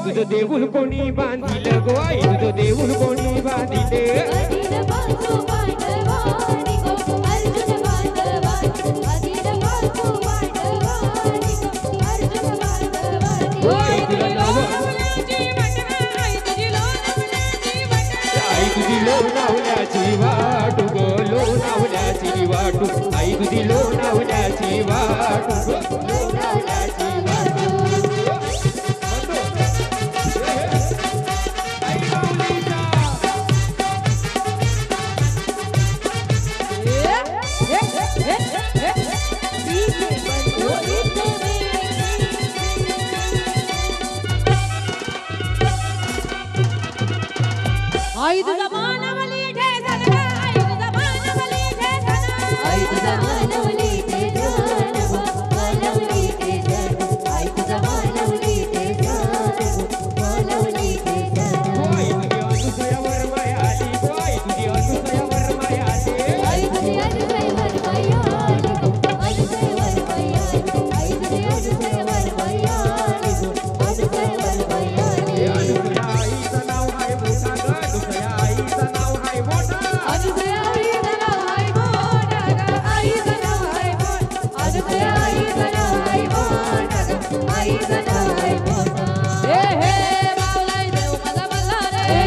तुझं देऊळ कोणी बांधिल गो आई तुझं देऊळ कोणी बांधिल आई तुझी लोणावल्याची वाटू गो लोणावल्याची वाटू आई तुझी लोणावल्याची वाटू लोणावल्याची वाटू आई तुझा मानवली ठेसन आई तुझा मानवली ठेसन आई तुझा मानवली ठेसन मानवली ठेसन आई तुझा मानवली ठेसन मानवली ठेसन आई तुझी अनुसयावर माया आली आई तुझी अनुसयावर माया आली आई तुझी अनुसयावर माया आली अनुसयावर माया आली आई तुझी अनुसयावर माया आली अनुसयावर माया आली अनुसया आईचं नाव हाय मोठा ग अनुसया आईचं नाव हाय मोठा अनुसया आईचं नाव हाय मोठा ग आईचं नाव हाय मोठा अनुसया आईचं नाव हाय मोठा ग आईचं नाव हाय मोठा हे हे बावलाई देव माझा मल्हार रे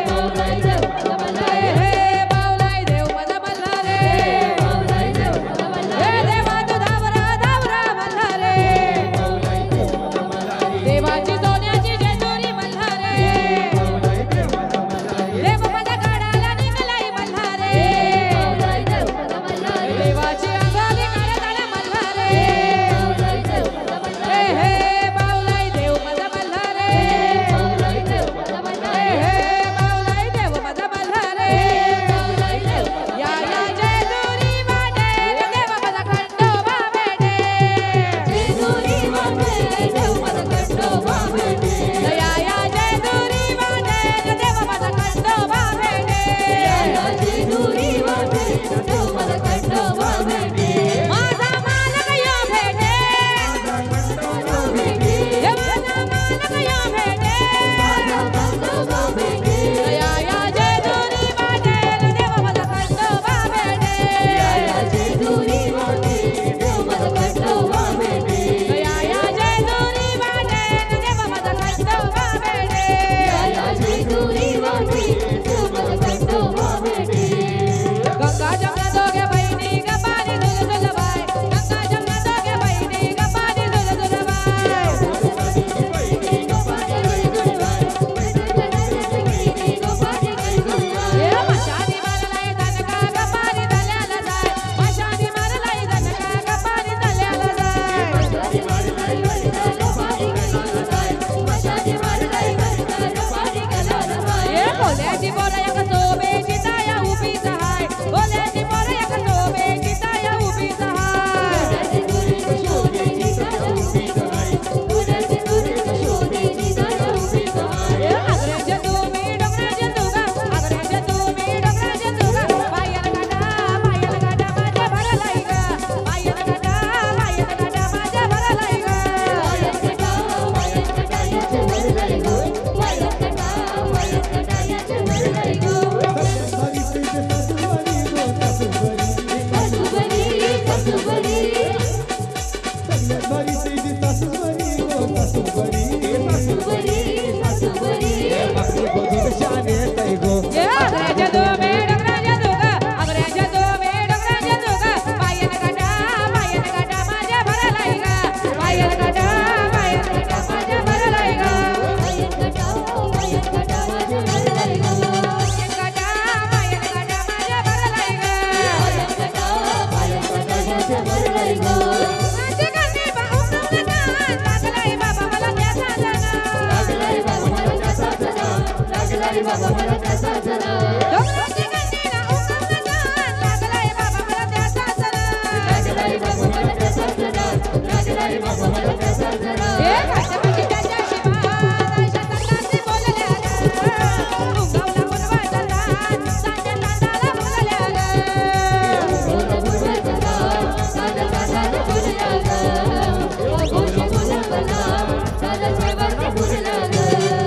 बावलाई देव माझा मल्हार हे बावलाई देव माझा मल्हार रे बावलाई देव माझा मल्हार हे देवा तू धावरा धावरा मल्हार रे बावलाई देव माझा मल्हारी देवाची सोन्याची जेजुरी मल्हार रे बावलाई देव माझा मल्हारी देव माझ्या काढायला निघालाई मल्हार रे बावलाई देव माझा मल्हार देवाची अंगाली काढताना मल्हार रे बावलाई देव माझा मल्हार हे बावलाई देव माझा मल्हार रे बावलाई देव माझा मल्हार हे बावलाई देव माझा मल्हार रे बावलाई देव या या जेजुरी वाटे देव माझा खंडोबा भेटे जेजुरी वाटे देव माझा खंडोबा भेटे या या जेजुरी वाटे देव माझा खंडोबा भेटे या या जेजुरी वाटे देव माझा खंडोबा भेटे माझा मालक यो भेटे माझा भेटे हे माझा मालक यो भेटे माझा खंडोबा भेटे या या जेजुरी वाटे देव माझा खंडोबा भेटे या या जेजुरी वाटे देव माझा खंडोबा भेटे या या जेजुरी वाटे देव माझा खंडोबा भेटे या या जेजुरी वाटे देव माझा खंडोबा भेटे गंगा जमुना दोघे बहिणी गपानी दुध दुलबाई गंगा जमुना दोघे बहिणी गपानी दुध दुलबाई हे मशानी मारलाई दनका गपानी दल्याला जाय मशानी मारलाई दनका गपानी दल्याला जाय मशानी मारलाई दनका गपानी दल्याला जाय मशानी मारलाई दनका गपानी दल्याला जाय हे बोल्याची बोला एक सोबेची ताया उभी सहाय बोल्याची बोला एक सोबेची ताया उभी सहाय आग्र्याच्या तुम्ही डोंगराच्या तुगा आग्र्याच्या तुम्ही डोंगराच्या तुगा पायाला काटा माझ्या भरलाई ग पायाला काटा माझ्या भरलाई ग आग्र्याच्या तुम्ही डोंगराच्या तुगा आग्र्याच्या तुम्ही डोंगराच्या तुगा पायाला काटा माझ्या भरलाई ग पायाला काटा माझ्या भरलाई ग बाबा मला त्याचा जरा डोंगराची गंडीला उमलला लागलाय बाबा मला त्याचा जरा लागलाय बाबा मला त्याचा जरा लागलाय बाबा मला त्याचा जरा हे काटपीची त्याच्या शिवाय शतकांनी बोलल्या मुंगावला बोलवायला साच्या तांडाला बोलल्या मुंगावला बोलवायला साच्या तांडाला बोलल्या बोलल्या बोलल्या साच्या शेवटी बोलल्या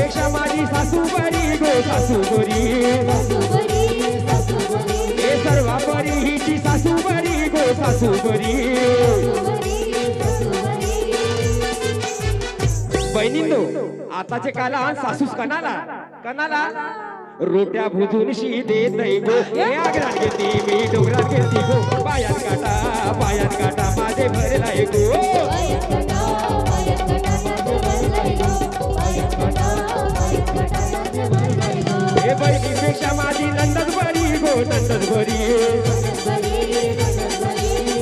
बहिणीपेक्षा माझी सासू बरी गो सासू बरी हे सर्व बरी हिची सासू बरी गो सासू बरी बहिणींनो आताचे काला सासूस कणाला रोट्या भुजून शी देत गो आग्रात घेती मी डोंगरात घेती गो पायात काटा माझे भरलाय गो हे बहिणीपेक्षा माझी नंदच बरी गो नंदच बरी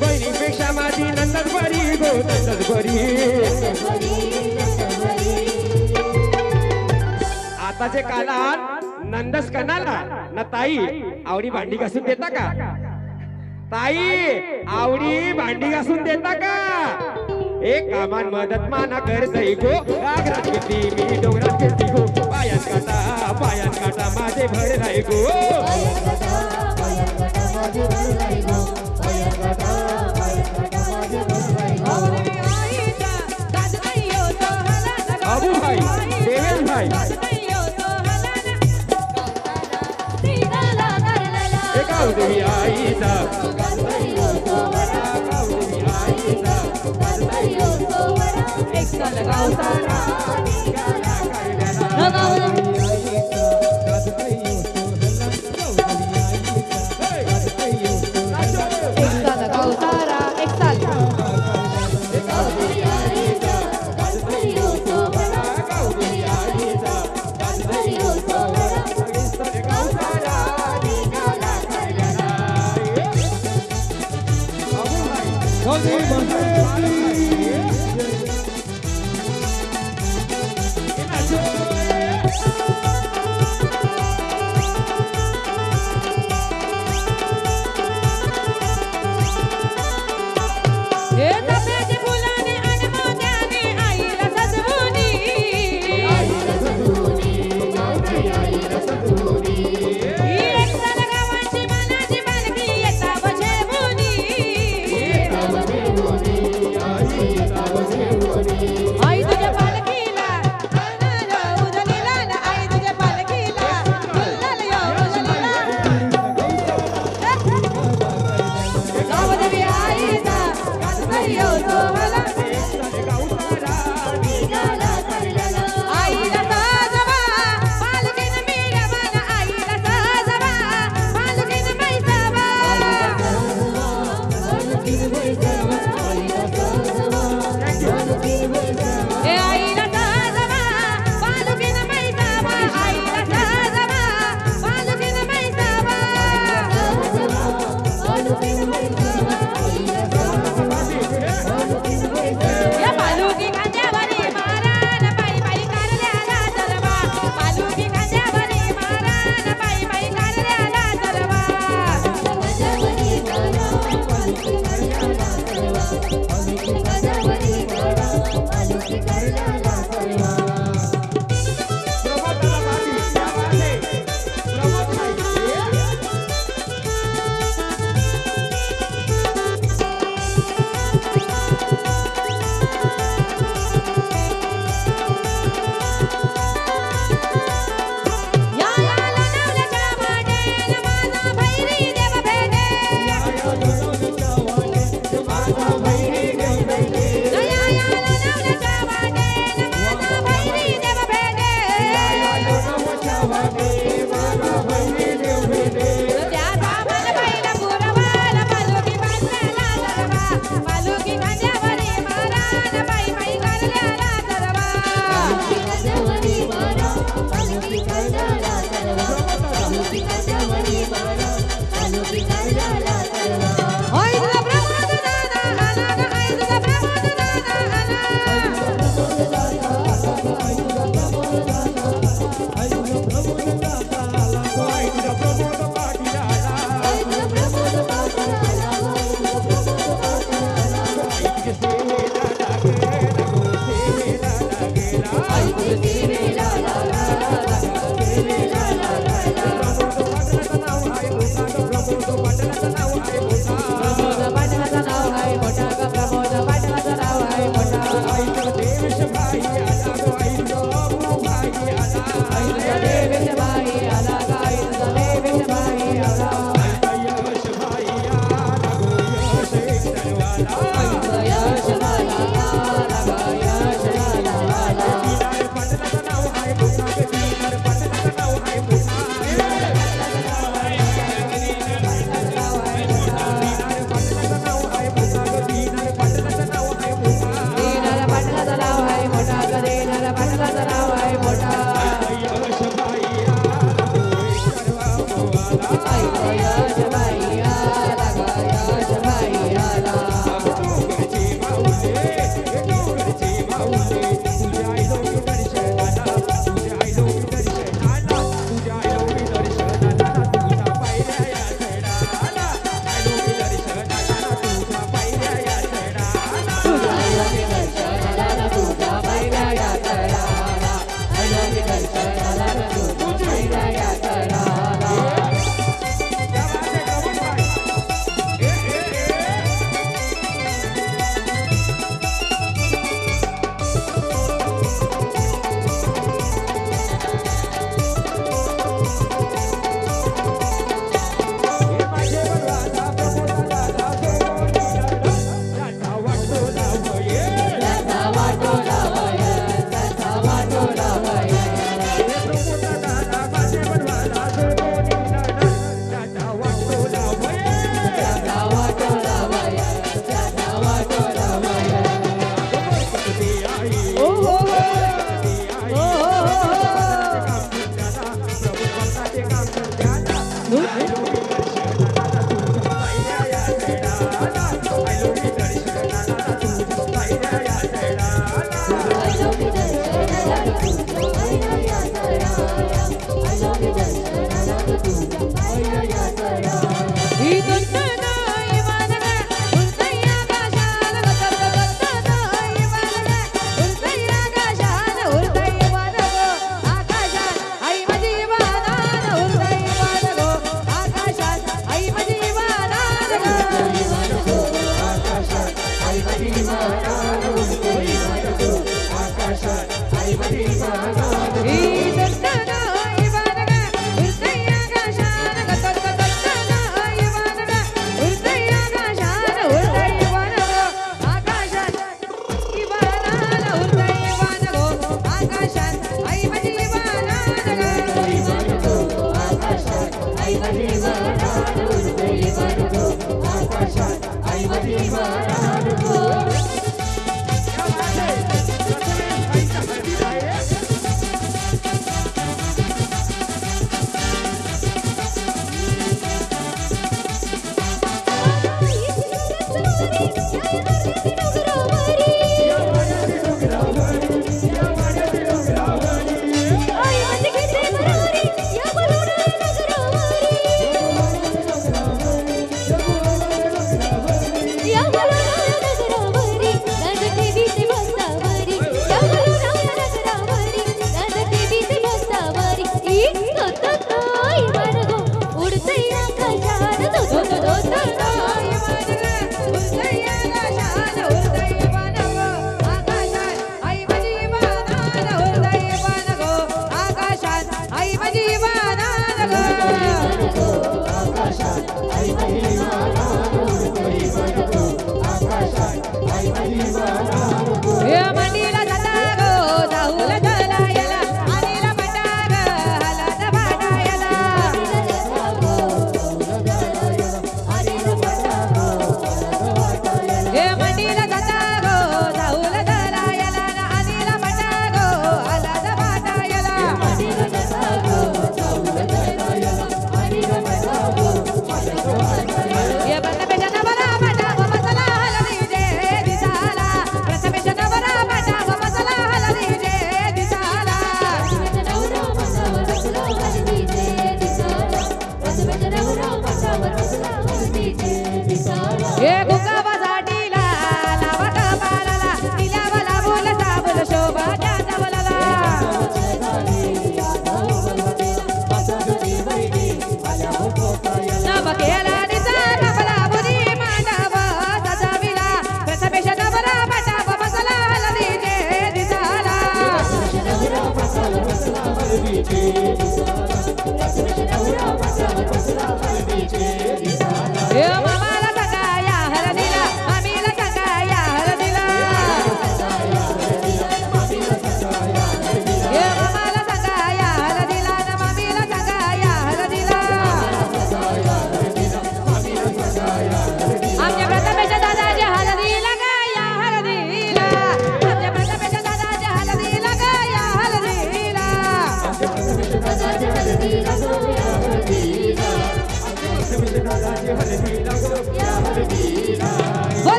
बहिणीपेक्षा माझी नंदच बरी गो नंदच बरी आताचे काळात नंदस कणाला ना ताई आवडी भांडी घासून देता का ताई आवडी भांडी घासून देता का एक कामान मदत माना कर जाई गो आग्रात घेती मी डोंगरात घेती गो पायात काटा माझे भर राही गो अबू भाई देवेश भाई देवी आईचा भाई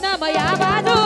नमया बाजू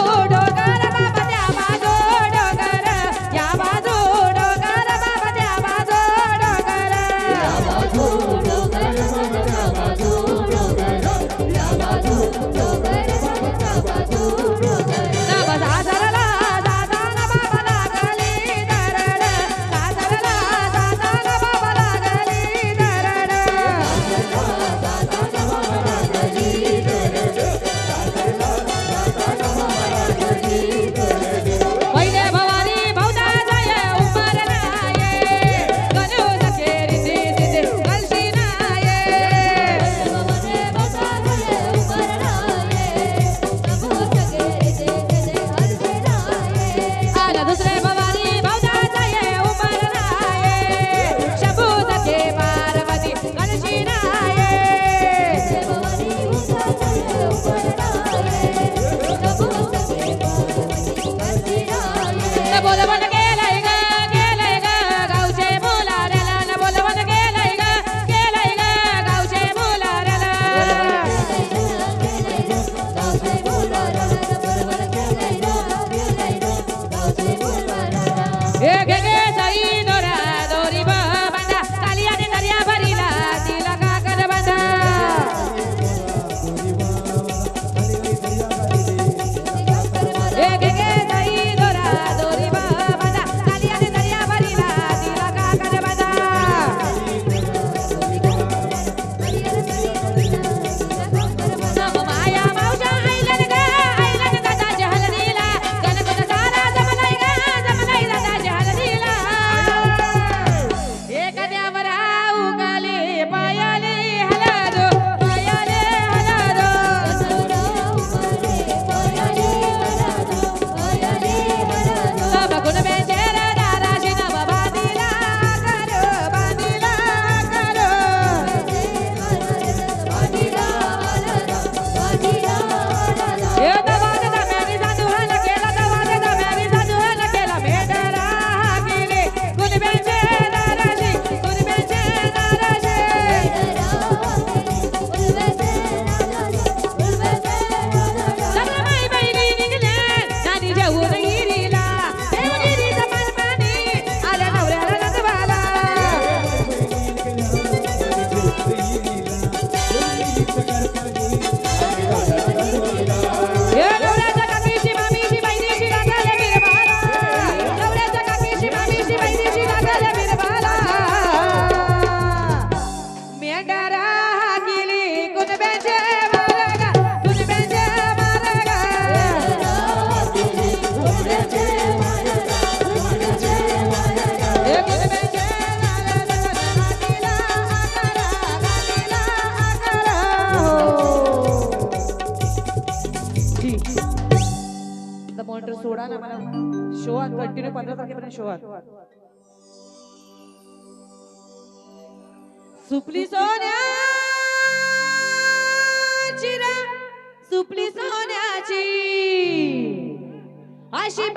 गटारा गेली कुणब्याचे मारगा कुणब्याचे मारगा हे कुणब्याचे मॉनिटर सोडा ना मला शो कंटिन्यू 15 तारखेपर्यंत शो सुपली सोन्याची रे सुपली सोन्याची अशी